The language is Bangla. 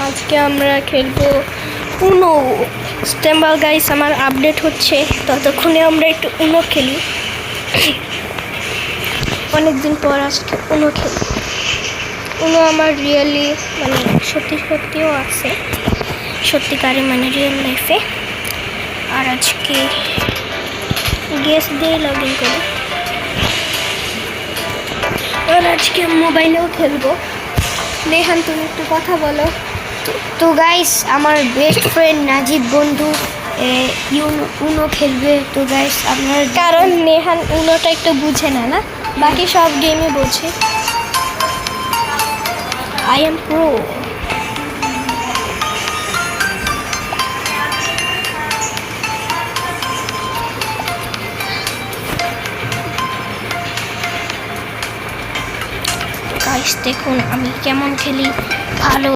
আজকে আমরা খেলবো উনো স্ট্যাম্বল গাইস। আমার আপডেট হচ্ছে, ততক্ষণে আমরা একটু উনো খেলি। অনেকদিন পর আজকে উনো খেলি। উনো আমার রিয়েলি মানে সত্যিও আছে, সত্যিকারে মানে রিয়েল লাইফে। আর আজকে গেস্ট দিয়ে লগ ইন করি। আর আজকে মোবাইলেও খেলবো। নেহান, তুমি একটু কথা বলো। তো গাইস, আমার বেস্ট ফ্রেন্ড নাজিব বন্ধু উনো খেলবে। তো গাইস আপনার কারণ নেহান উনোটা একটু বুঝে না, বাকি সব গেমই বোঝে। I am pro. গাইস দেখুন আমি কেমন খেলি, ভালো।